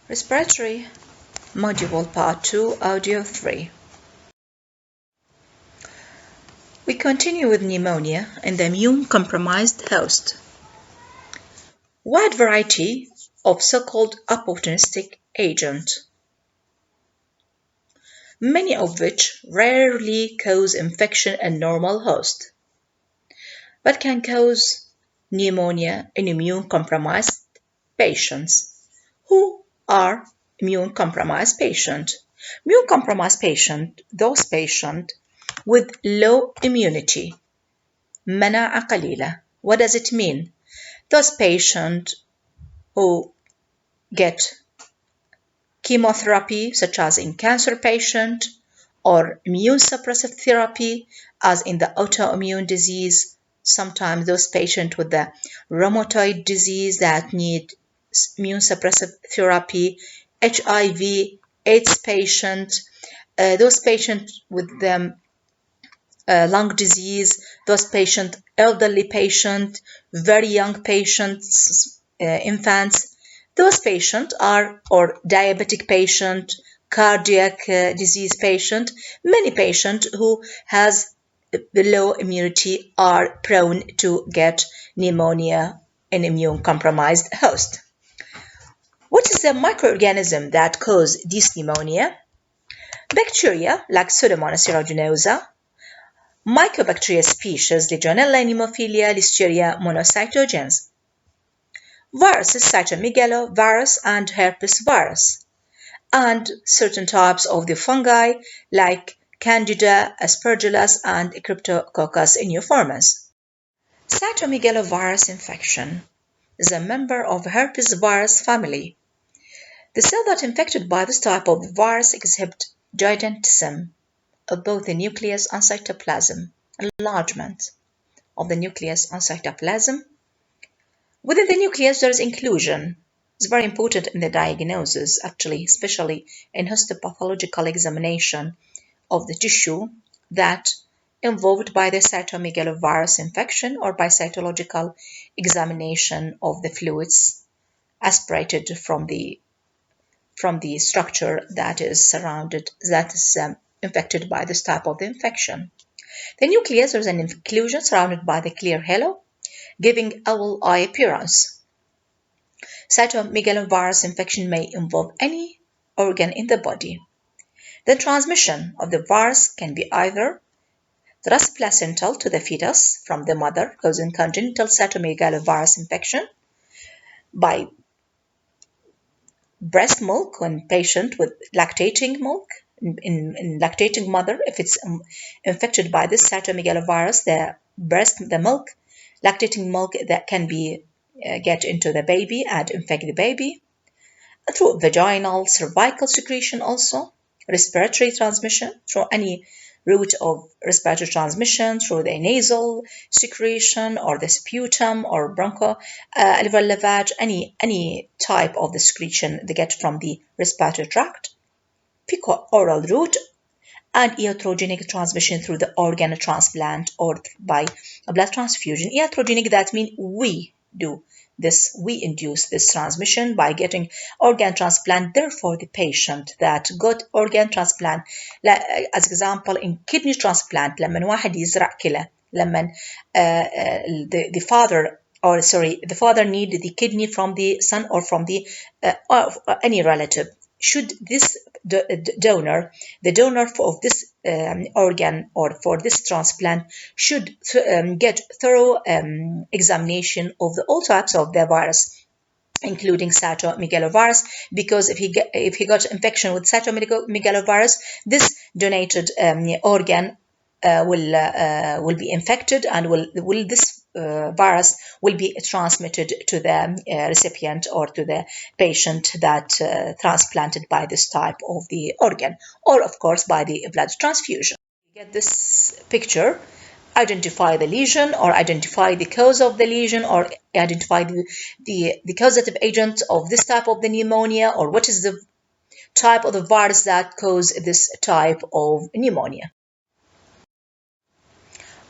Respiratory Module Part 2, Audio 3. We continue with pneumonia in the immune-compromised host. Wide variety of so-called opportunistic agents, many of which rarely cause infection in normal host, but can cause pneumonia in immune-compromised patients. Who are immune-compromised patients? Immune-compromised patients, those patients with low immunity, مناعة قليلة. What does it mean? Those patients who get chemotherapy, such as in cancer patient, or immune suppressive therapy, as in the autoimmune disease. Sometimes those patients with the rheumatoid disease that need immune suppressive therapy, HIV, AIDS patient, those patients with the lung disease, those patients, elderly patients, very young patients, infants, those patients are, or diabetic patient, cardiac disease patient, many patients who has low immunity are prone to get pneumonia in immune compromised host. What is the microorganism that cause this pneumonia? Bacteria like Pseudomonas aeruginosa, Mycobacteria species Legionella, Pneumophilia, Listeria monocytogenes. Viruses, cytomegalovirus and herpes virus. And certain types of the fungi like Candida, Aspergillus and Cryptococcus neoformans. Cytomegalovirus infection is a member of herpes virus family. The cell that infected by this type of virus exhibit gigantism of both the nucleus and cytoplasm, enlargement of the nucleus and cytoplasm. Within the nucleus, there is inclusion. It's very important in the diagnosis, actually, especially in histopathological examination of the tissue that involved by the cytomegalovirus infection or by cytological examination of the fluids aspirated from the structure that is infected by this type of the infection. The nucleus is an inclusion surrounded by the clear halo, giving oval eye appearance. Cytomegalovirus infection may involve any organ in the body. The transmission of the virus can be either transplacental to the fetus from the mother, causing congenital cytomegalovirus infection, by breast milk when patient with lactating milk, in lactating mother, if it's infected by this cytomegalovirus, the milk, lactating milk that can be get into the baby and infect the baby, through vaginal, cervical secretion also, respiratory transmission through any route of respiratory transmission, through the nasal secretion or the sputum or broncho alveolar lavage, any type of the secretion they get from the respiratory tract, fecal-oral route, and iatrogenic transmission through the organ transplant or by a blood transfusion. Iatrogenic, that means we do this, we induce this transmission by getting organ transplant. Therefore, the patient that got organ transplant, as example in kidney transplant, لما واحد يزرع كلى، لما the father need the kidney from the son or from the any relative. Should this donor, the donor of this organ or for this transplant, should get thorough examination of all types of the virus, including cytomegalovirus, because if he got infection with cytomegalovirus, this donated organ will be infected, and this virus will be transmitted to the recipient or to the patient that transplanted by this type of the organ, or of course by the blood transfusion. You get this picture, identify the lesion or identify the cause of the lesion or identify the causative agent of this type of the pneumonia, or what is the type of the virus that cause this type of pneumonia.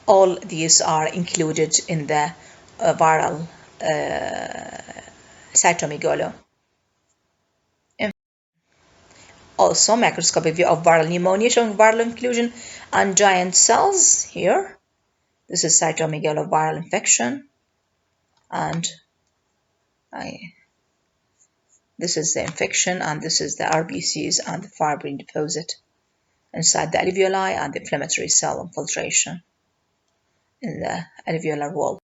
All these are included in the viral cytomegalo Also, microscopic view of viral pneumonia showing viral inclusion and giant cells here. This is cytomegaloviral infection, and this is the infection, and this is the RBCs and the fibrin deposit inside the alveoli and the inflammatory cell infiltration in the alveolar wall.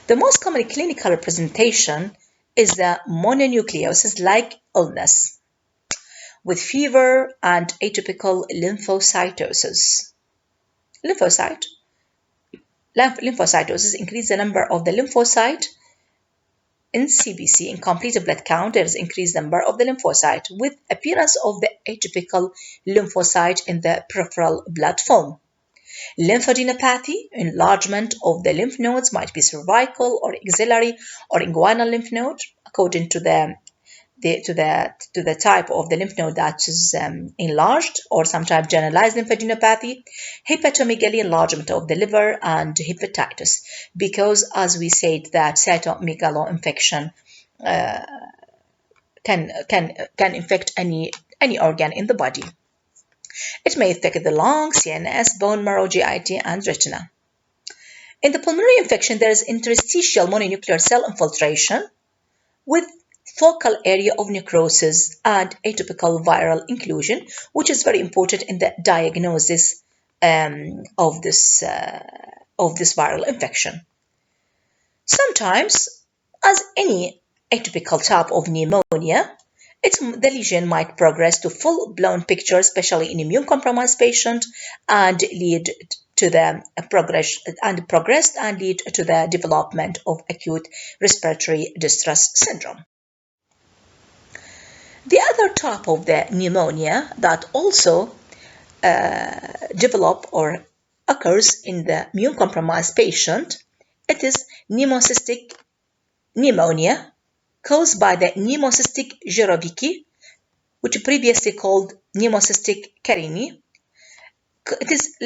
The most common clinical representation is the mononucleosis-like illness with fever and atypical lymphocytosis. Lymphocytosis increases the number of the lymphocyte. In CBC, incomplete blood count, there is increased number of the lymphocyte with appearance of the atypical lymphocyte in the peripheral blood film. Lymphadenopathy, enlargement of the lymph nodes, might be cervical or axillary or inguinal lymph node, according to the type of the lymph node that is enlarged, or sometimes generalized lymphadenopathy, hepatomegaly, enlargement of the liver, and hepatitis, because as we said that cytomegalo infection can infect any organ in the body. It may affect the lung, CNS, bone marrow, GIT, and retina. In the pulmonary infection, there is interstitial mononuclear cell infiltration with focal area of necrosis and atypical viral inclusion, which is very important in the diagnosis of this viral infection. Sometimes, as any atypical type of pneumonia, the lesion might progress to full-blown picture, especially in immune-compromised patient, and lead to the progress and lead to the development of acute respiratory distress syndrome. The other type of the pneumonia that also develop or occurs in the immune-compromised patient, it is pneumocystic pneumonia caused by the pneumocystic jirovecii, which previously called pneumocystic carinii. It is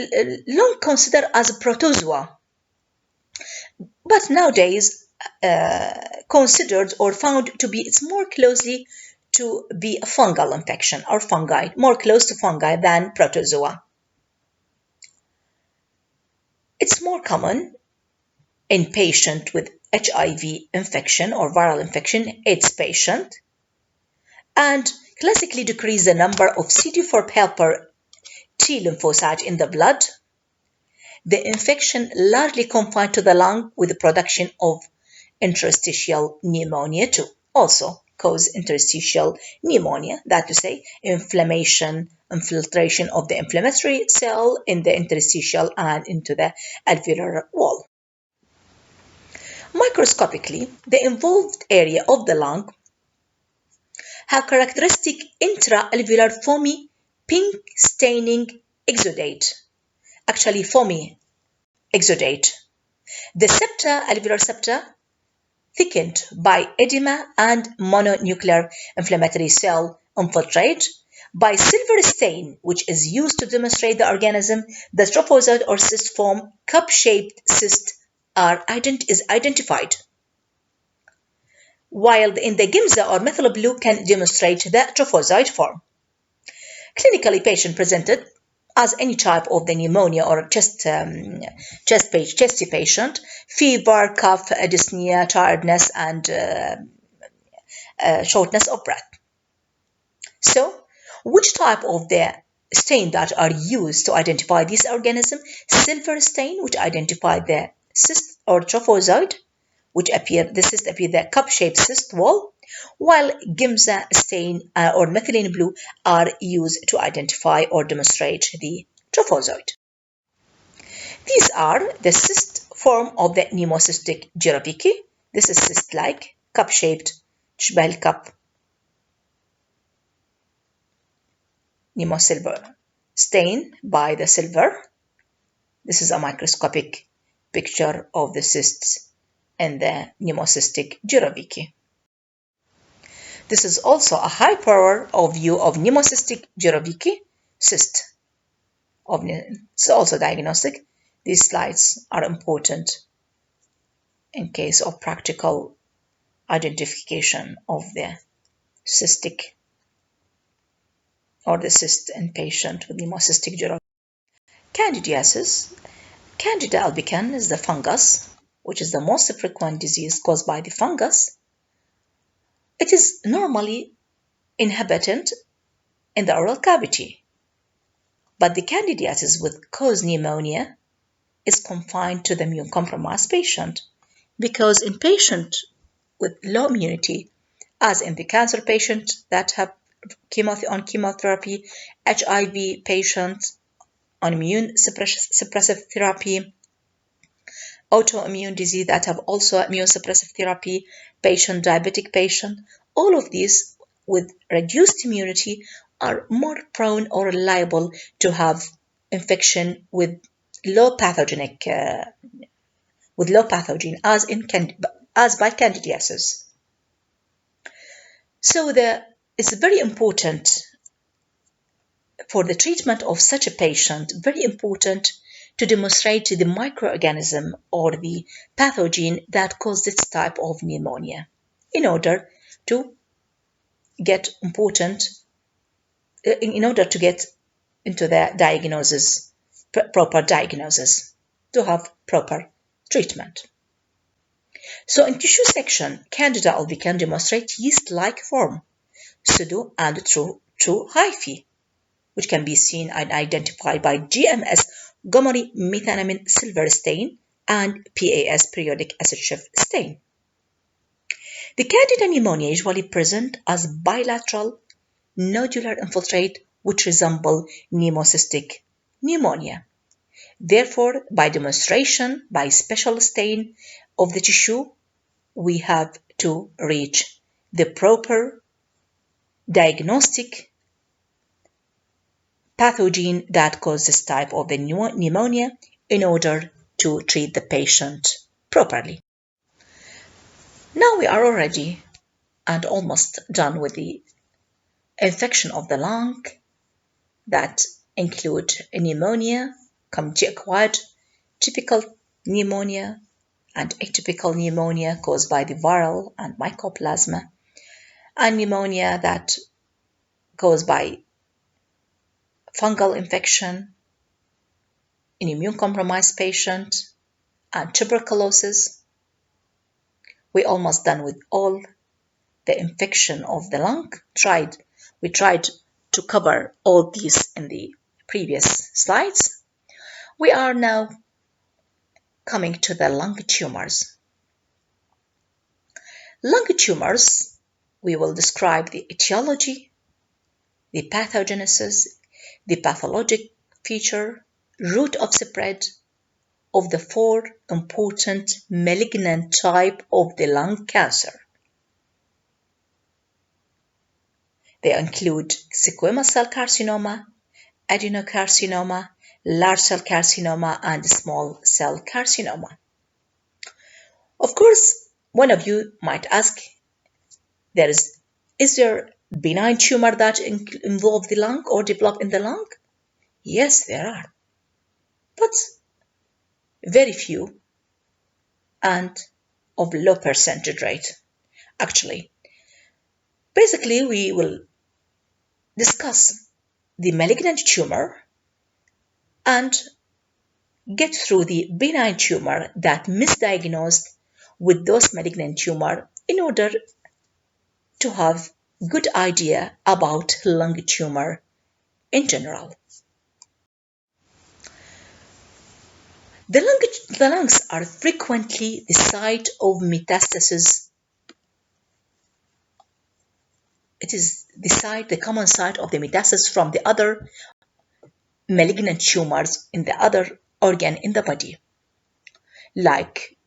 long considered as a protozoa, but nowadays considered or found to be it's more closely to be a fungal infection or fungi, more close to fungi than protozoa. It's more common in patient with HIV infection or viral infection, AIDS patient, and classically decrease the number of CD4 helper T lymphocyte in the blood. The infection largely confined to the lung with the production of interstitial pneumonia too. Also cause interstitial pneumonia, that to say inflammation, infiltration of the inflammatory cell in the interstitial and into the alveolar wall. Microscopically, the involved area of the lung have characteristic intra-alveolar foamy pink staining exudate, actually foamy exudate. The septa, alveolar septa, thickened by edema and mononuclear inflammatory cell infiltrate by silver stain, which is used to demonstrate the organism. The trophozoite or cyst form cup-shaped cyst is identified, while in the Gimza or methyl blue can demonstrate the trophozoite form. Clinically, patient presented as any type of the pneumonia or chesty patient, fever, cough, dyspnea, tiredness, and shortness of breath. So, which type of the stain that are used to identify this organism? Silver stain, which identify the cyst or trophozoite, which the cyst appear the cup-shaped cyst wall, while Gimza stain or methylene blue are used to identify or demonstrate the trophozoite. These are the cyst form of the pneumocystic jirovecii. This is cyst-like, cup-shaped, تشبه cup. Pneumosilver stain by the silver. This is a microscopic picture of the cysts in the pneumocystic jirovecii. This is also a high power view of pneumocystic jirovecii cyst. It's also diagnostic. These slides are important in case of practical identification of the cystic or the cyst in patient with pneumocystic gyre. Candidiasis. Candida albicans is the fungus, which is the most frequent disease caused by the fungus. It is normally inhabitant in the oral cavity, but the candidiasis with cause pneumonia is confined to the immune-compromised patient because in patient with low immunity, as in the cancer patient that have chemotherapy, HIV patients on immune suppressive therapy, autoimmune disease that have also immune suppressive therapy, diabetic patient, all of these with reduced immunity are more prone or liable to have infection with low pathogen as by candidiasis. So it's very important for the treatment of such a patient, very important to demonstrate the microorganism or the pathogen that caused this type of pneumonia in order to get into the diagnosis, proper diagnosis, to have proper treatment. So in tissue section, Candida albicans demonstrate yeast-like form, pseudo and true hyphae, which can be seen and identified by GMS Gomery methanamine silver stain and PAS periodic acid shift stain. The Candida pneumonia usually present as bilateral nodular infiltrate which resemble pneumocystic pneumonia. Therefore, by demonstration, by special stain of the tissue, we have to reach the proper diagnostic pathogen that causes this type of pneumonia in order to treat the patient properly. Now we are already and almost done with the infection of the lung that include pneumonia, acquired typical pneumonia, and atypical pneumonia caused by the viral and mycoplasma, and pneumonia that caused by fungal infection in immune-compromised patient, and tuberculosis. We're almost done with all the infection of the lung. We tried to cover all these in the previous slides. We are now coming to the lung tumors. Lung tumors, we will describe the etiology, the pathogenesis, the pathologic feature, route of spread of the four important malignant type of the lung cancer. They include squamous cell carcinoma, adenocarcinoma, large cell carcinoma, and small cell carcinoma. Of course, one of you might ask, is there benign tumor that involve the lung or develop in the lung? Yes, there are, but very few and of low percentage rate. Actually, basically, we will discuss the malignant tumor and get through the benign tumor that misdiagnosed with those malignant tumor in order to have good idea about lung tumor in general. The lungs are frequently the site of metastasis. It is the common site of the metastasis from the other malignant tumors in the other organ in the body, like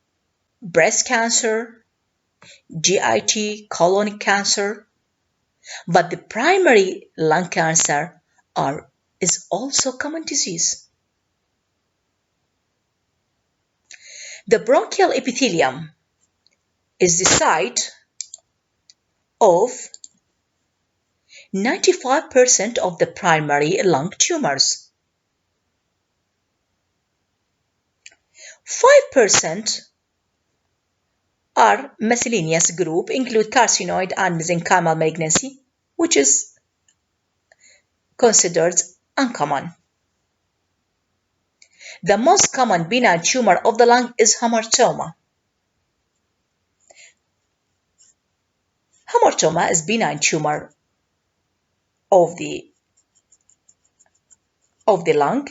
breast cancer, GIT, colon cancer. But the primary lung cancer is also common disease. The bronchial epithelium is the site of 95% of the primary lung tumors. 5% are miscellaneous group, include carcinoid and mesenchymal malignancy, which is considered uncommon. The most common benign tumor of the lung is hamartoma. Hamartoma is benign tumor of the lung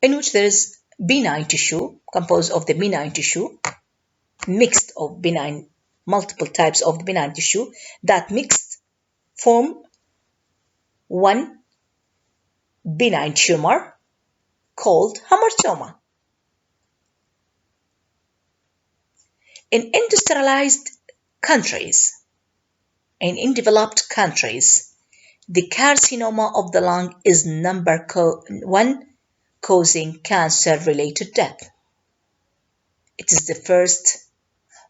in which there is benign tissue composed of the benign tissue mixed of benign multiple types of the benign tissue that mixed form one benign tumor called hamartoma. In industrialized countries, in developed countries, the carcinoma of the lung is number one causing cancer-related death. It is the first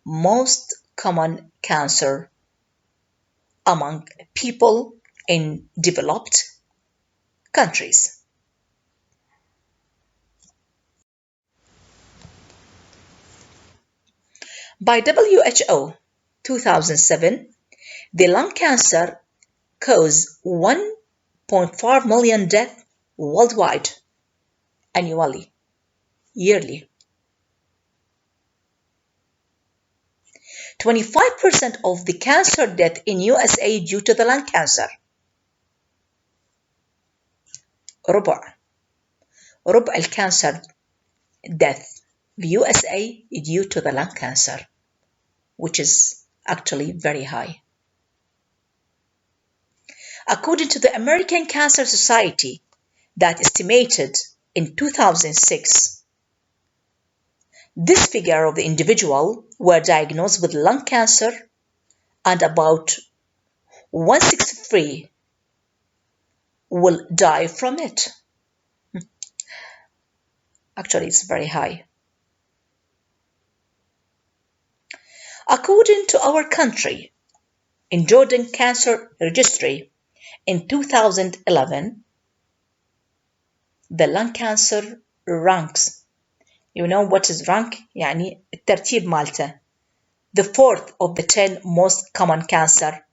most common cancer among people in developed countries. By WHO 2007, the lung cancer caused 1.5 million deaths worldwide annually, yearly. 25% of the cancer death in USA due to the lung cancer. ربع الcancer death in USA due to the lung cancer, which is actually very high. According to the American Cancer Society, that estimated in 2006, this figure of the individual were diagnosed with lung cancer and about 163 will die from it. Actually, it's very high. According to our country, in Jordan Cancer Registry, in 2011, the lung cancer ranks. You know what is rank? يعني الترتيب مالته. The fourth of the 10 most common cancer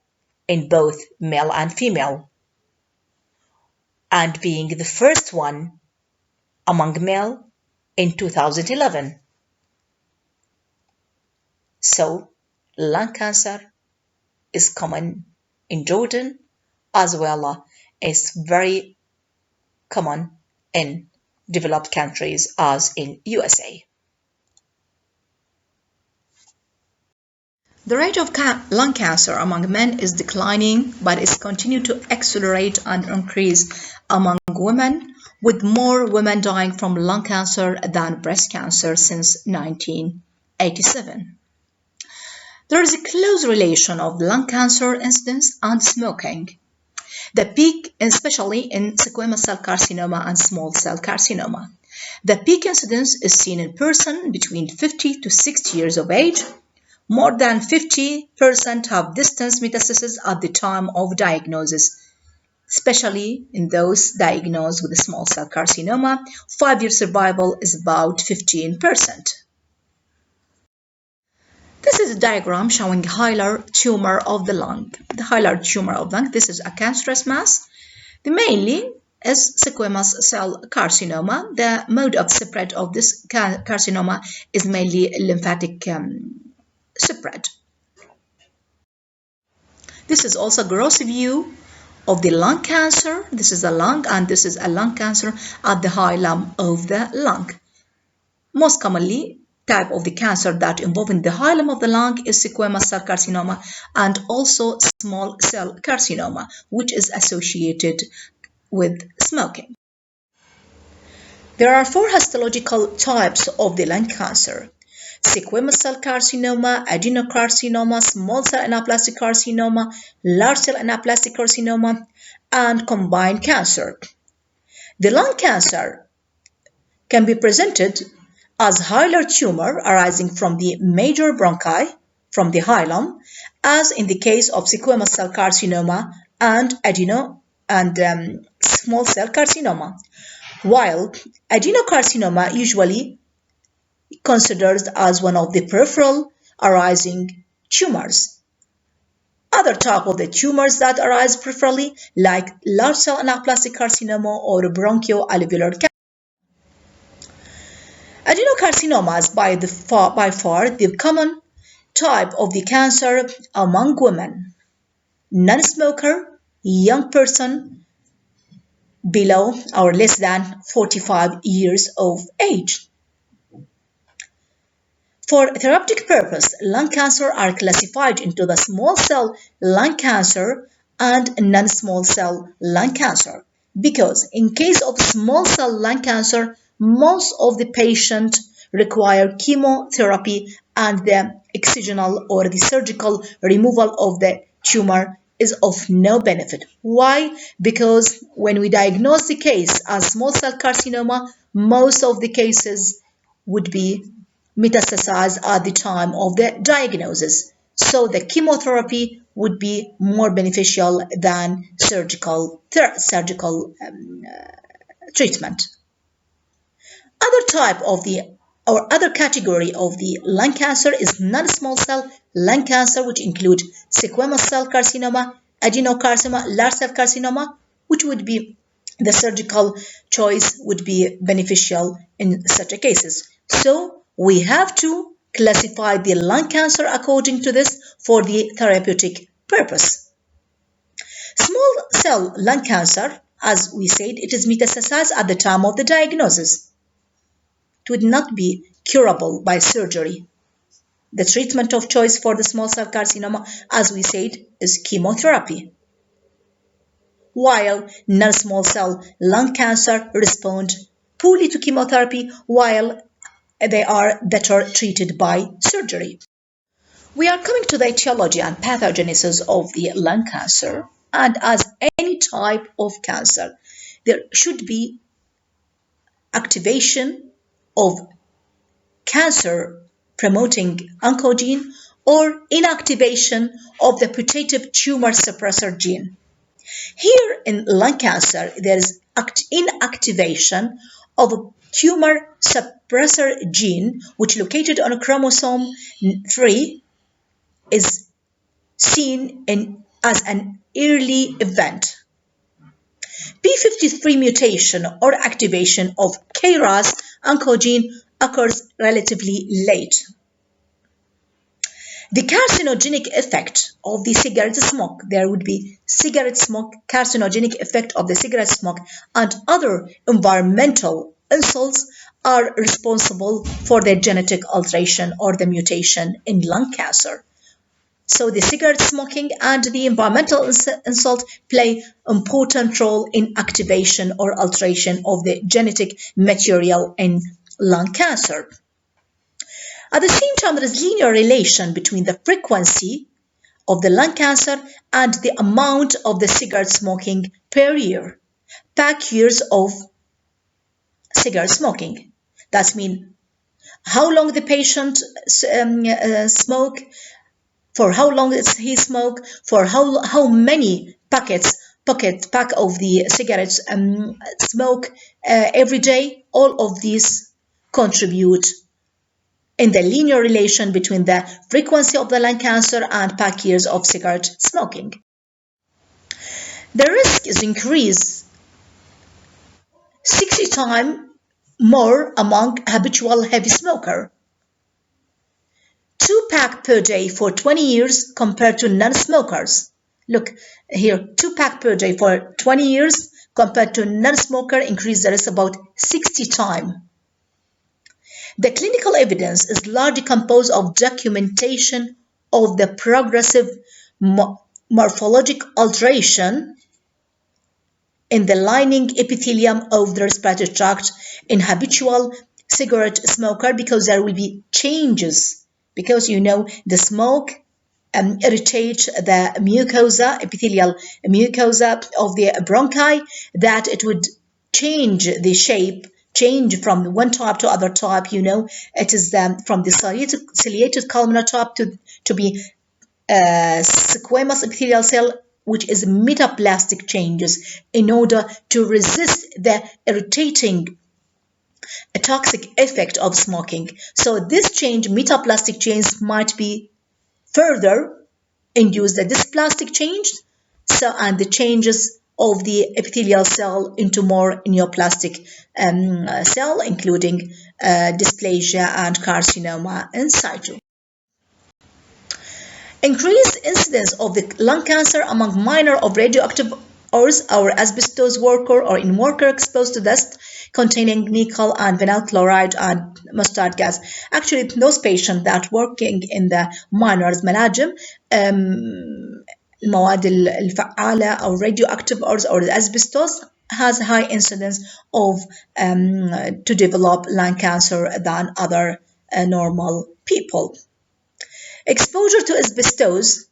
in both male and female, and being the first one among male in 2011. So, lung cancer is common in Jordan as well as very common in developed countries as in USA. The rate of lung cancer among men is declining, but is continuing to accelerate and increase among women, with more women dying from lung cancer than breast cancer since 1987. There is a close relation of lung cancer incidence and smoking. The peak, especially in squamous cell carcinoma and small cell carcinoma. The peak incidence is seen in persons between 50 to 60 years of age. More than 50% have distant metastasis at the time of diagnosis, especially in those diagnosed with small cell carcinoma. 5-year survival is about 15%. This is a diagram showing hilar tumor of the lung. The hilar tumor of the lung, this is a cancerous mass. The mainly is squamous cell carcinoma. The mode of spread of this carcinoma is mainly lymphatic spread. This is also a gross view of the lung cancer. This is a lung, and this is a lung cancer at the hilum of the lung. Most commonly, type of the cancer that involving the hilum of the lung is squamous cell carcinoma and also small cell carcinoma, which is associated with smoking. There are 4 histological types of the lung cancer: squamous cell carcinoma, adenocarcinoma, small cell anaplastic carcinoma, large cell anaplastic carcinoma, and combined cancer. The lung cancer can be presented as hilar tumor arising from the major bronchi, from the hilum, as in the case of squamous cell carcinoma and adeno and small cell carcinoma, while adenocarcinoma usually considered as one of the peripheral arising tumors. Other type of the tumors that arise peripherally, like large cell anaplastic carcinoma or bronchoalveolar cancer. Adenocarcinomas by far the common type of the cancer among women, non-smoker, young person below or less than 45 years of age. For therapeutic purpose, lung cancer are classified into the small cell lung cancer and non-small cell lung cancer because in case of small cell lung cancer, most of the patients require chemotherapy and the excisional or the surgical removal of the tumor is of no benefit. Why? Because when we diagnose the case as small cell carcinoma, most of the cases would be metastasized at the time of the diagnosis. So the chemotherapy would be more beneficial than surgical treatment. Other type of the or other category of the lung cancer is non-small cell lung cancer, which include squamous cell carcinoma, adenocarcinoma, large cell carcinoma, which would be the surgical choice would be beneficial in such a cases. So we have to classify the lung cancer according to this for the therapeutic purpose. Small cell lung cancer, as we said, it is metastasized at the time of the diagnosis. It would not be curable by surgery. The treatment of choice for the small cell carcinoma, as we said, is chemotherapy. While non-small cell lung cancer respond poorly to chemotherapy, while they are better treated by surgery. We are coming to the etiology and pathogenesis of the lung cancer, and as any type of cancer, there should be activation of cancer promoting oncogene or inactivation of the putative tumor suppressor gene. Here in lung cancer, there is inactivation of a tumor suppressor gene, which located on chromosome 3 is seen as an early event. P53 mutation or activation of KRAS oncogene occurs relatively late. The carcinogenic effect of the cigarette smoke, there would be cigarette smoke, carcinogenic effect of the cigarette smoke, and other environmental insults are responsible for the genetic alteration or the mutation in lung cancer. So the cigarette smoking and the environmental insult play important role in activation or alteration of the genetic material in lung cancer. At the same time, there is linear relation between the frequency of the lung cancer and the amount of the cigarette smoking per year, pack years of cigarette smoking. That means how long the patient smoke, for how long he smoke, for how many pack of the cigarettes smoke every day. All of these contribute in the linear relation between the frequency of the lung cancer and pack years of cigarette smoking. The risk is increased 60 times more among habitual heavy smoker. 2 pack per day for 20 years compared to non-smokers. Look here, 2 pack per day for 20 years compared to non-smoker increase the risk about 60 times. The clinical evidence is largely composed of documentation of the progressive morphologic alteration in the lining epithelium of the respiratory tract in habitual cigarette smoker because there will be changes because the smoke irritates the mucosa, epithelial mucosa of the bronchi, that it would change the shape, change from one type to other type. It is from the ciliated columnar type to be squamous epithelial cell, which is metaplastic changes in order to resist the irritating toxic effect of smoking. So this change, metaplastic change, might be further induce the dysplastic change, so and the changes of the epithelial cell into more neoplastic cell, including dysplasia and carcinoma in situ. Increased incidence of the lung cancer among minor of radioactive ores or asbestos worker or in worker exposed to dust containing nickel and vinyl chloride and mustard gas. Actually, those patients that working in the miners مناجم المواد الفعالة أو radioactive ores or the asbestos has high incidence of to develop lung cancer than other normal people. Exposure to asbestos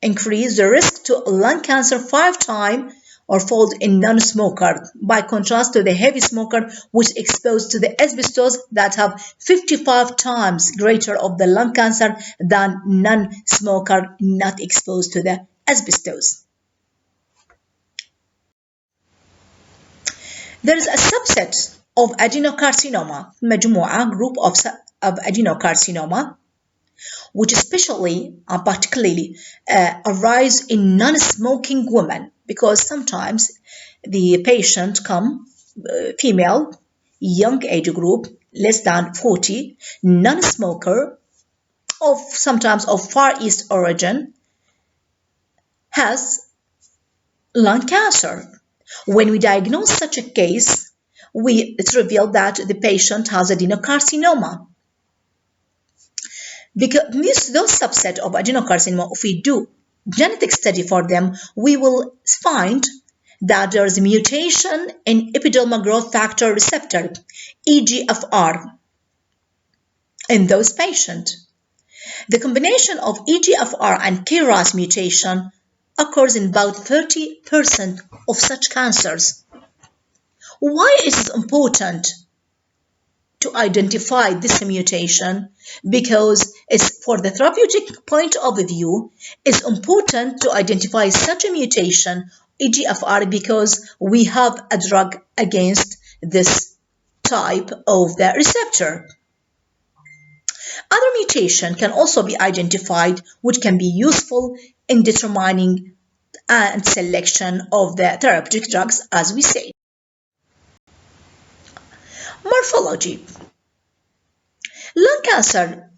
increase the risk to lung cancer 5 times or fold in non-smoker, by contrast to the heavy smoker which exposed to the asbestos that have 55 times greater of the lung cancer than non-smoker not exposed to the asbestos. There is a subset of adenocarcinoma, مجموعة group of adenocarcinoma, which especially and particularly arise in non-smoking women, because sometimes the patient come female, young age group, less than 40, non-smoker, of sometimes of Far East origin, has lung cancer. When we diagnose such a case, it's revealed that the patient has adenocarcinoma. Because those subset of adenocarcinoma, if we do genetic study for them, we will find that there is a mutation in epidermal growth factor receptor, EGFR, in those patients. The combination of EGFR and KRAS mutation occurs in about 30% of such cancers. Why is it important to identify this mutation? Because it's for the therapeutic point of view, it's important to identify such a mutation, EGFR, because we have a drug against this type of the receptor. Other mutation can also be identified, which can be useful in determining and selection of the therapeutic drugs, as we say. Morphology. Lung cancer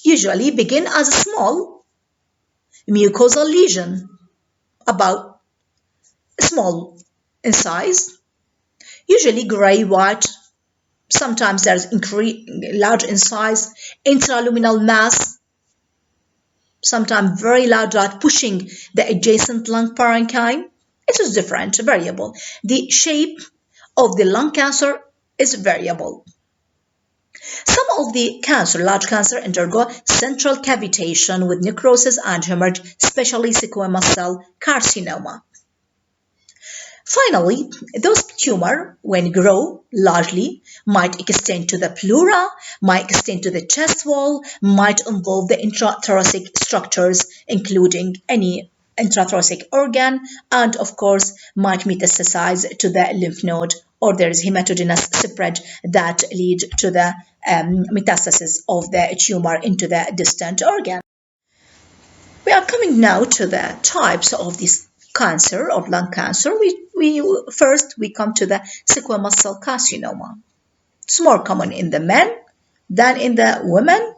usually begin as a small mucosal lesion, about small in size, usually gray-white. Sometimes there's large in size, intraluminal mass, sometimes very large, like pushing the adjacent lung parenchyma. It is different, variable. The shape of the lung cancer is variable. Some of the large cancer, undergo central cavitation with necrosis and hemorrhage, especially squamous cell carcinoma. Finally, those tumors, when grow largely, might extend to the pleura, might extend to the chest wall, might involve the intrathoracic structures, including any intrathoracic organ, and of course, might metastasize to the lymph node, or there is hematogenous spread that lead to the metastasis of the tumor into the distant organ. We are coming now to the types of this cancer, of lung cancer. First we come to the squamous cell carcinoma. It's more common in the men than in the women,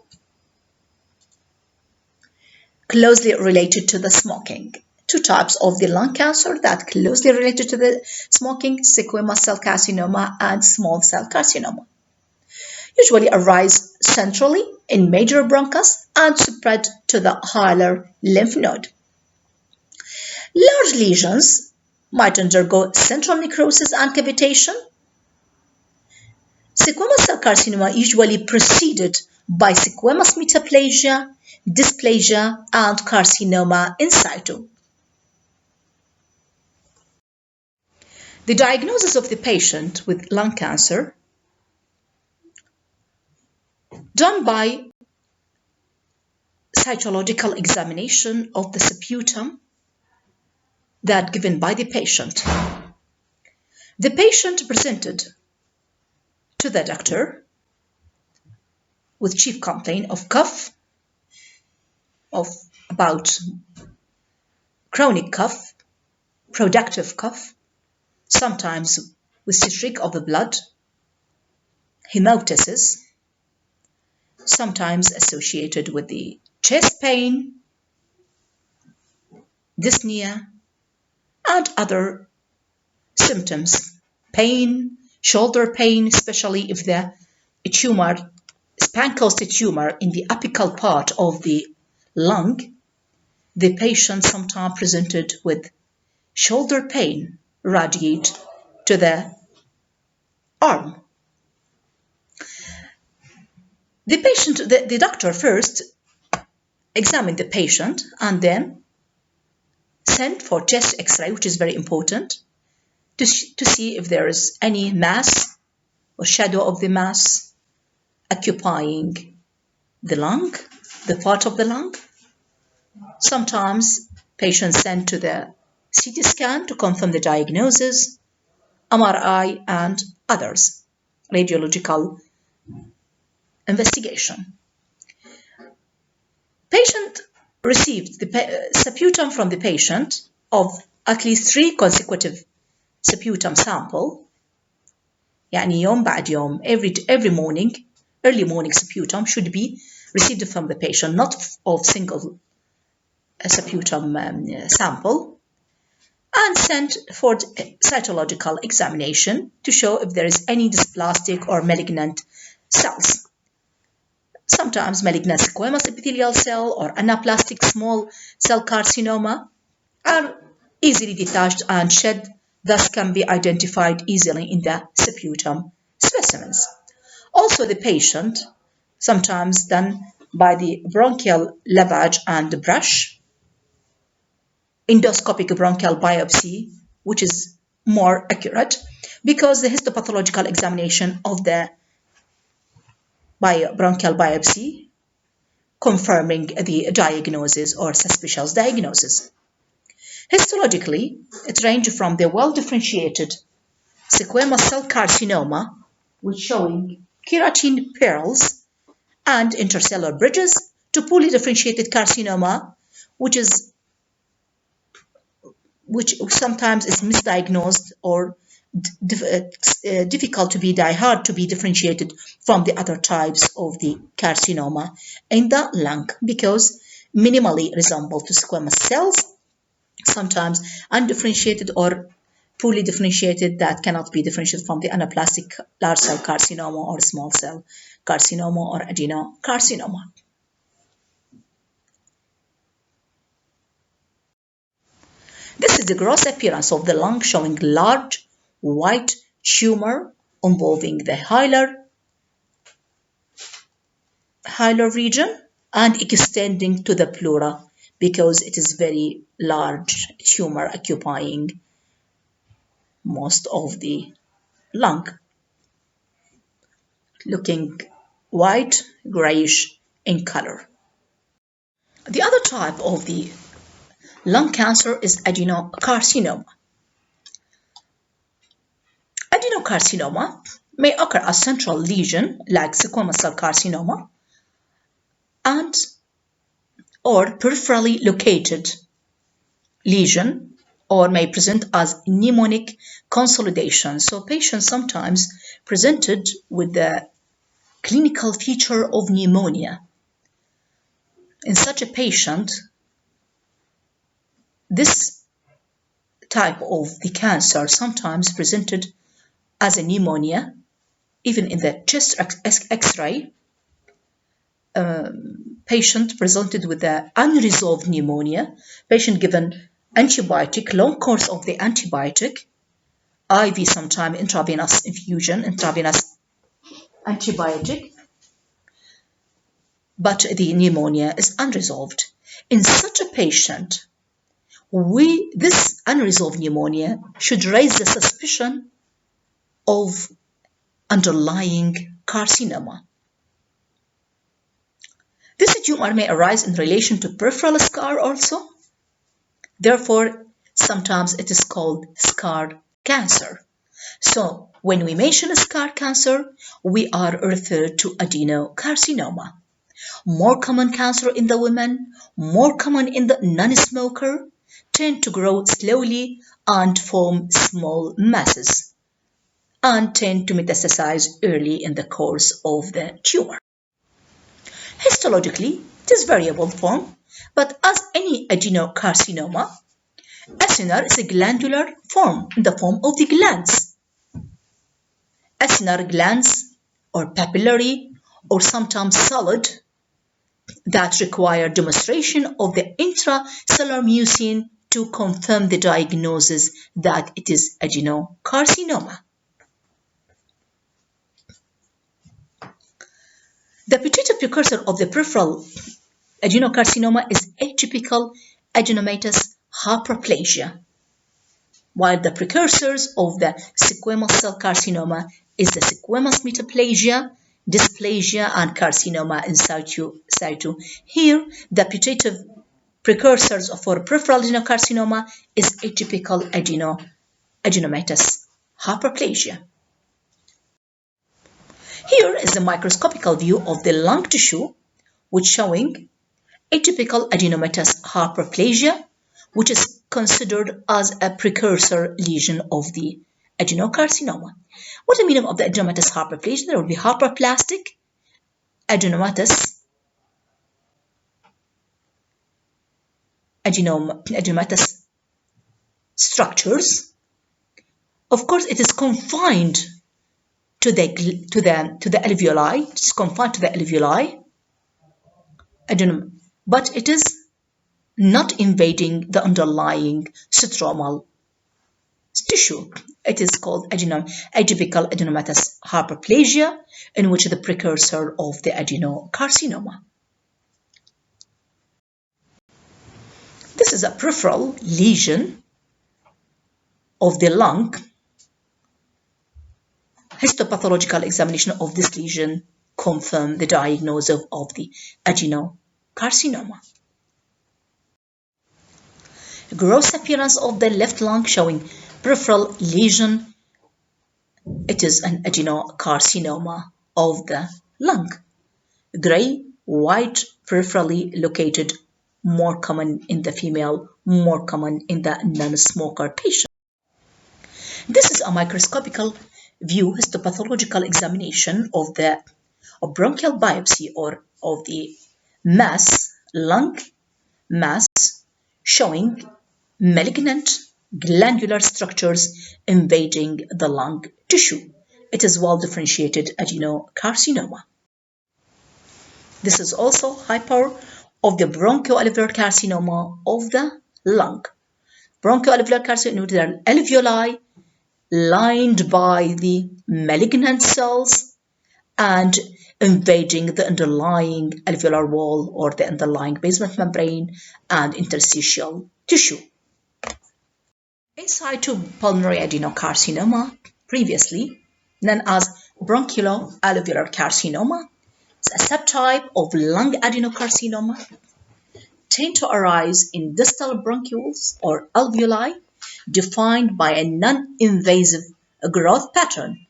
closely related to the smoking. Two types of the lung cancer that closely related to the smoking: squamous cell carcinoma and small cell carcinoma. Usually arise centrally in major bronchus and spread to the hilar lymph node. Large lesions might undergo central necrosis and cavitation. Squamous cell carcinoma usually preceded by squamous metaplasia, dysplasia, and carcinoma in situ. The diagnosis of the patient with lung cancer done by cytological examination of the sputum that given by the patient. The patient presented to the doctor with chief complaint of cough, of about chronic cough, productive cough, sometimes with streak of the blood, hemoptysis, sometimes associated with the chest pain, dyspnea, and other symptoms, pain, shoulder pain, especially if the tumor, span-costed tumor in the apical part of the lung, the patient sometimes presented with shoulder pain radiate to the arm. The doctor first examined the patient and then sent for chest X-ray, which is very important, to see if there is any mass or shadow of the mass occupying the lung, the part of the lung. Sometimes patients sent to the CT scan to confirm the diagnosis, MRI, and others, radiological investigation. Patient received the sputum from the patient of at least 3 consecutive sputum sample. يعني يوم بعد يوم, every morning, early morning sputum should be received from the patient, not of single sputum sample, and sent for cytological examination to show if there is any dysplastic or malignant cells. Sometimes malignant squamous epithelial cell or anaplastic small cell carcinoma are easily detached and shed, thus can be identified easily in the sputum specimens. Also, the patient, sometimes done by the bronchial lavage and brush, endoscopic bronchial biopsy, which is more accurate because the histopathological examination of the bronchial biopsy confirming the diagnosis or suspicious diagnosis. Histologically, it ranges from the well-differentiated squamous cell carcinoma, which showing keratin pearls and intercellular bridges, to poorly differentiated carcinoma, which sometimes is misdiagnosed or difficult to be hard to be differentiated from the other types of the carcinoma in the lung because minimally resemble to squamous cells, sometimes undifferentiated or poorly differentiated that cannot be differentiated from the anaplastic large cell carcinoma or small cell carcinoma or adenocarcinoma. This is the gross appearance of the lung, showing large white tumor involving the hilar region and extending to the pleura because it is very large tumor occupying most of the lung, looking white, grayish in color. The other type of the lung cancer is adenocarcinoma. Adenocarcinoma may occur as central lesion like squamous cell carcinoma and or peripherally located lesion, or may present as pneumonic consolidation. So patients sometimes presented with the clinical feature of pneumonia. In such a patient, this type of the cancer sometimes presented as a pneumonia, even in the chest X-ray. Patient presented with the unresolved pneumonia, patient given antibiotic, long course of the antibiotic, IV sometime intravenous infusion, intravenous antibiotic, but the pneumonia is unresolved. In such a patient, this unresolved pneumonia should raise the suspicion of underlying carcinoma. This tumor may arise in relation to peripheral scar also. Therefore, sometimes it is called scar cancer. So, when we mention scar cancer, we are referred to adenocarcinoma. More common cancer in the women, more common in the non-smoker, tend to grow slowly and form small masses and tend to metastasize early in the course of the tumor. Histologically, it is variable form, but as any adenocarcinoma, acinar is a glandular form in the form of the glands. Acinar glands or papillary or sometimes solid that require demonstration of the intracellular mucin to confirm the diagnosis that it is adenocarcinoma. The putative precursor of the peripheral adenocarcinoma is atypical adenomatous hyperplasia, while the precursors of the squamous cell carcinoma is the squamous metaplasia, dysplasia, and carcinoma in situ. Here, the putative precursors for peripheral adenocarcinoma is atypical adenomatous hyperplasia. Here is a microscopical view of the lung tissue, which showing atypical adenomatous hyperplasia, which is considered as a precursor lesion of the adenocarcinoma. What's the meaning of the adenomatous hyperplasia? There will be hyperplastic adenomatous structures. Of course, it is confined to the alveoli. It's confined to the alveoli, but it is not invading the underlying stromal tissue. It is called atypical adenomatous hyperplasia, in which the precursor of the adenocarcinoma. This is a peripheral lesion of the lung. Histopathological examination of this lesion confirm the diagnosis of the adenocarcinoma. Gross appearance of the left lung showing peripheral lesion. It is an adenocarcinoma of the lung. Gray, white, peripherally located, more common in the female, more common in the non-smoker patient. This is a microscopical view, histopathological examination of the bronchial biopsy or of the lung mass, showing malignant glandular structures invading the lung tissue. It is well differentiated adenocarcinoma. This is also high power of the bronchoalveolar carcinoma of the lung. Bronchoalveolar carcinoma, there are alveoli lined by the malignant cells and invading the underlying alveolar wall or the underlying basement membrane and interstitial tissue. In situ pulmonary adenocarcinoma, previously known as bronchoalveolar carcinoma, is a subtype of lung adenocarcinoma, tend to arise in distal bronchioles or alveoli, defined by a non-invasive growth pattern.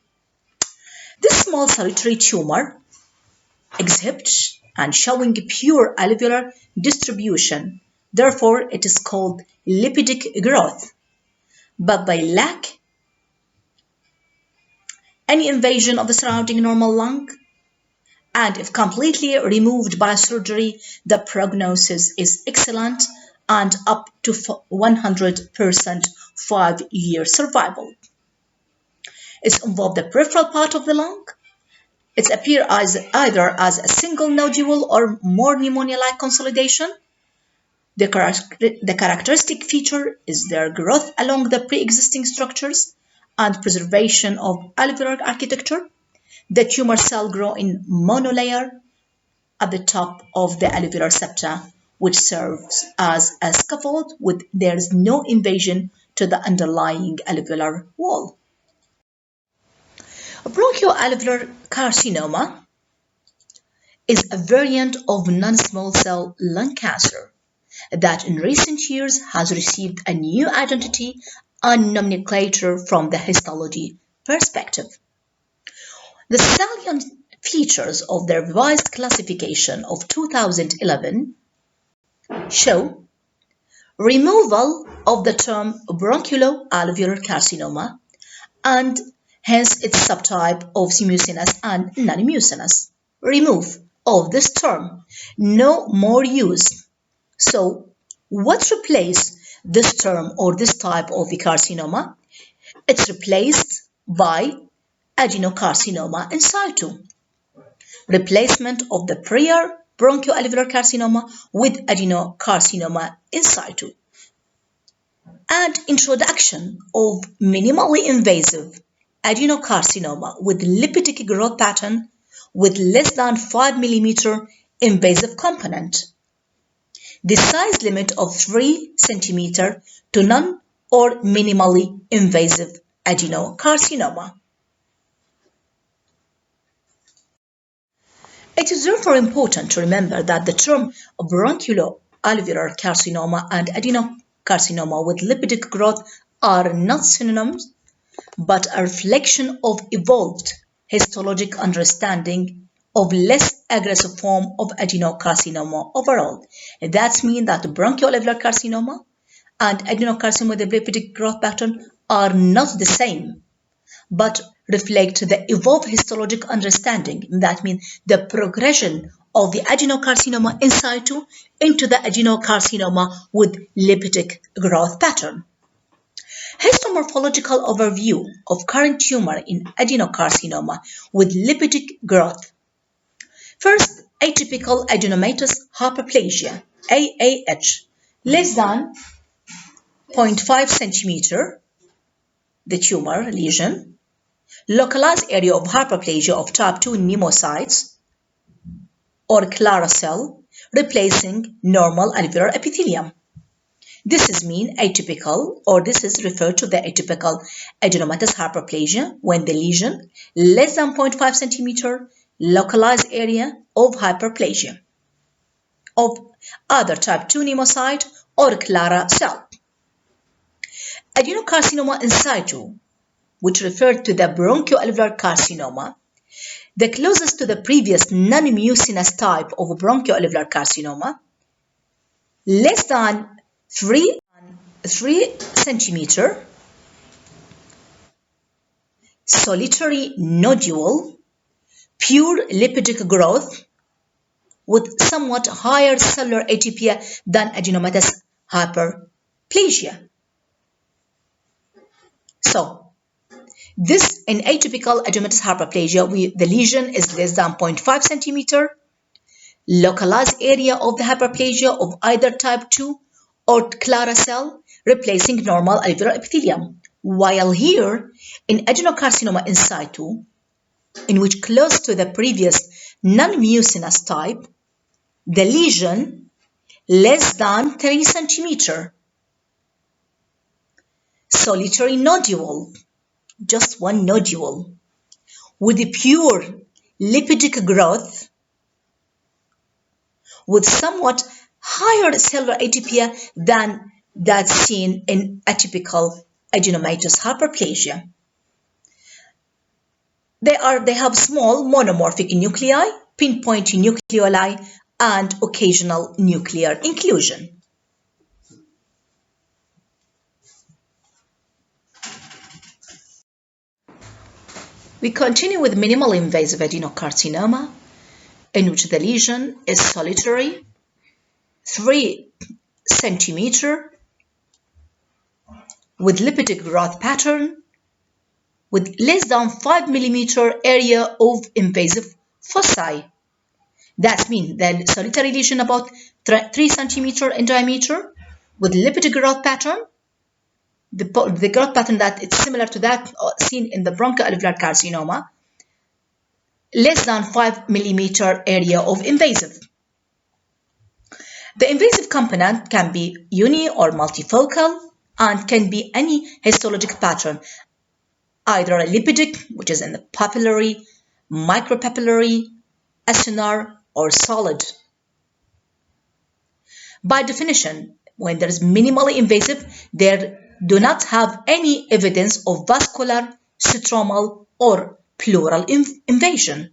This small solitary tumor exhibits and showing pure alveolar distribution. Therefore, it is called lipidic growth, but by lack any invasion of the surrounding normal lung, and if completely removed by surgery, the prognosis is excellent and up to 100% 5-year survival. It involves the peripheral part of the lung. It appears either as a single nodule or more pneumonia-like consolidation. The characteristic feature is their growth along the pre-existing structures and preservation of alveolar architecture. The tumor cell grow in monolayer at the top of the alveolar septa, which serves as a scaffold with there is no invasion to the underlying alveolar wall. Bronchoalveolar carcinoma is a variant of non-small cell lung cancer that in recent years has received a new identity and nomenclature from the histology perspective. The salient features of the revised classification of 2011 show removal of the term bronchial-alveolar carcinoma and hence its subtype of mucinous and non-mucinous. Remove of this term, no more use. So what replaced this term or this type of the carcinoma? It's replaced by adenocarcinoma in situ. Replacement of the prior bronchoalveolar carcinoma with adenocarcinoma in situ. And introduction of minimally invasive adenocarcinoma with lipidic growth pattern with less than 5 mm invasive component. The size limit of 3 cm to none or minimally invasive adenocarcinoma. It is therefore important to remember that the term bronchial-alveolar carcinoma and adenocarcinoma with lipidic growth are not synonyms, but a reflection of evolved histologic understanding of less aggressive form of adenocarcinoma overall. That means that bronchoalveolar carcinoma and adenocarcinoma with a lipidic growth pattern are not the same, but reflect the evolved histologic understanding. That means the progression of the adenocarcinoma in situ into the adenocarcinoma with lipidic growth pattern. Histomorphological overview of current tumor in adenocarcinoma with lipidic growth. First, atypical adenomatous hyperplasia, AAH, less than 0.5 centimeter, the tumor lesion. Localized area of hyperplasia of type 2 pneumocytes or Clara cell replacing normal alveolar epithelium. This is mean atypical, or this is referred to the atypical adenomatous hyperplasia when the lesion less than 0.5 centimeter localized area of hyperplasia of either type 2 pneumocyte or Clara cell. Adenocarcinoma in situ, which referred to the bronchoalveolar carcinoma, the closest to the previous non-mucinous type of bronchoalveolar carcinoma, less than 3 centimeter, solitary nodule, pure lipidic growth with somewhat higher cellular atypia than adenomatous hyperplasia. So, this in atypical adenomatous hyperplasia, the lesion is less than 0.5 centimeter, localized area of the hyperplasia of either type 2 or Clara cell replacing normal alveolar epithelium. While here, in adenocarcinoma in situ, in which close to the previous non-mucinous type, the lesion less than 3 centimeter, solitary nodule, just one nodule, with a pure lipidic growth with somewhat higher cellular atypia than that seen in atypical adenomatous hyperplasia. They have small monomorphic nuclei, pinpoint nucleoli, and occasional nuclear inclusion. We continue with minimally invasive adenocarcinoma, in which the lesion is solitary, 3 centimeter, with lipidic growth pattern, with less than 5 millimeter area of invasive foci. That means the solitary lesion about 3 centimeter in diameter, with lipidic growth pattern, the growth pattern that it's similar to that seen in the bronchoalveolar carcinoma, less than 5 millimeter area of invasive. The invasive component can be uni or multifocal and can be any histologic pattern, either a lipidic, which is in the papillary, micropapillary, acinar, or solid. By definition, when there is minimally invasive, there do not have any evidence of vascular, stromal, or pleural invasion.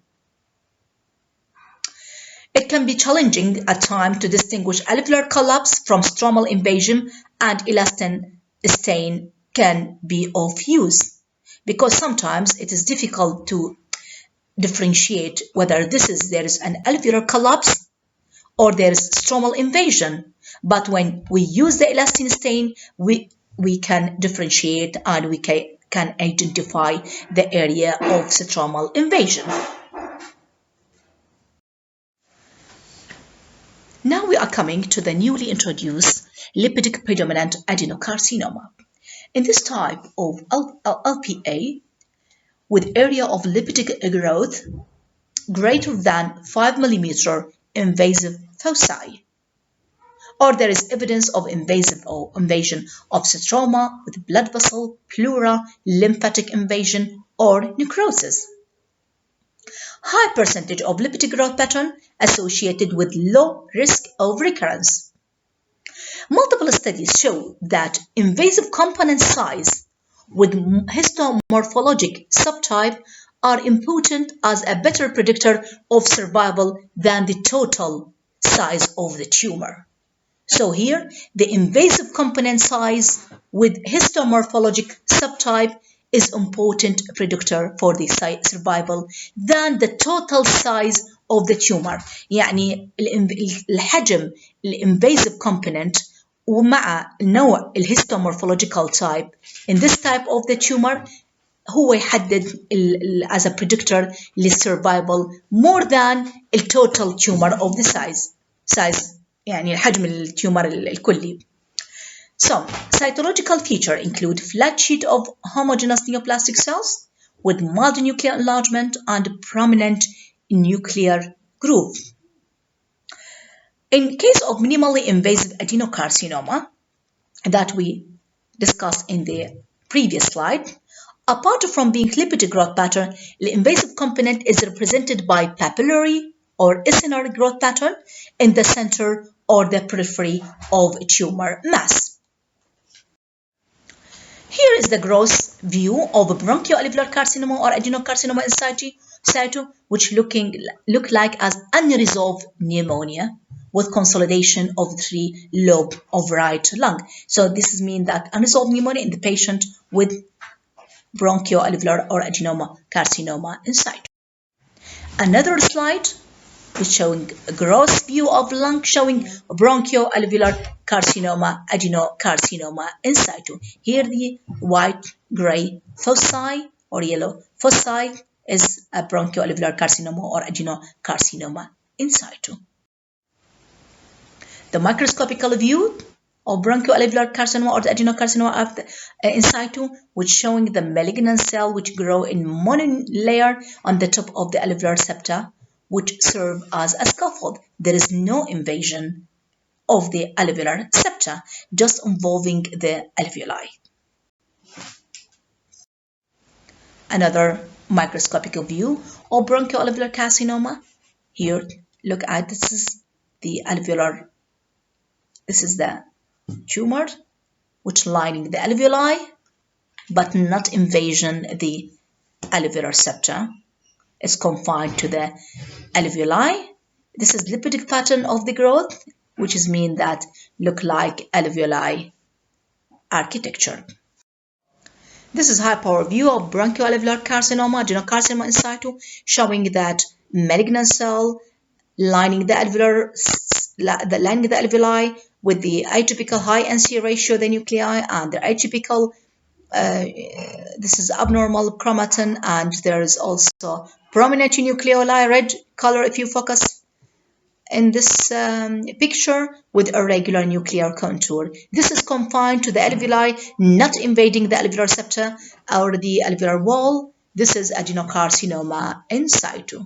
It can be challenging at times to distinguish alveolar collapse from stromal invasion, and elastin stain can be of use because sometimes it is difficult to differentiate whether there is an alveolar collapse or there is stromal invasion. But when we use the elastin stain, we can differentiate and we can identify the area of stromal invasion. Now we are coming to the newly introduced lipidic predominant adenocarcinoma. In this type of LPA, with area of lipidic growth greater than 5 mm invasive foci, or there is evidence of invasive or invasion of stroma with blood vessel, pleura, lymphatic invasion, or necrosis. High percentage of lipidic growth pattern associated with low risk of recurrence. Multiple studies show that invasive component size with histomorphologic subtype are important as a better predictor of survival than the total size of the tumor. So here, the invasive component size with histomorphologic subtype is important predictor for the survival than the total size of the tumor. يعني الحجم الانvasive component ومع نوع الهيستومورفولوجيكال type in this type of the tumor هو يحدد as a predictor للsurvival more than the total tumor of the size يعني حجم التيومر الكلي. So, cytological features include flat sheet of homogeneous neoplastic cells with mild nuclear enlargement and prominent nuclear groove. In case of minimally invasive adenocarcinoma that we discussed in the previous slide, apart from being lipidic growth pattern, the invasive component is represented by papillary or acinar growth pattern in the center or the periphery of a tumor mass. Here is the gross view of a bronchoalveolar carcinoma or adenocarcinoma in situ, which look like as unresolved pneumonia with consolidation of the 3 lobe of right lung. So this means that unresolved pneumonia in the patient with bronchoalveolar or adenoma carcinoma in situ. Another slide is showing a gross view of lung showing bronchoalveolar carcinoma, adenocarcinoma in situ. Here the white, gray foci or yellow foci is a bronchoalveolar carcinoma or adenocarcinoma in situ. The microscopical view of bronchoalveolar carcinoma or the adenocarcinoma in situ, which showing the malignant cell which grow in monolayer on the top of the alveolar septa, which serve as a scaffold. There is no invasion of the alveolar septa, just involving the alveoli. Another microscopical view of bronchoalveolar carcinoma. Here, look at this is the alveolar. This is the tumor which lining the alveoli, but not invasion the alveolar septa. It's confined to the alveoli. This is lipidic pattern of the growth, which is mean that look like alveoli architecture. This is high power view of bronchoalveolar carcinoma, adenocarcinoma in situ, showing that malignant cell lining the alveoli with the atypical high NC ratio of the nuclei and the atypical this is abnormal chromatin, and there is also prominent nucleoli, red color if you focus in this picture with irregular nuclear contour. This is confined to the alveoli, not invading the alveolar septa or the alveolar wall. This is adenocarcinoma in situ.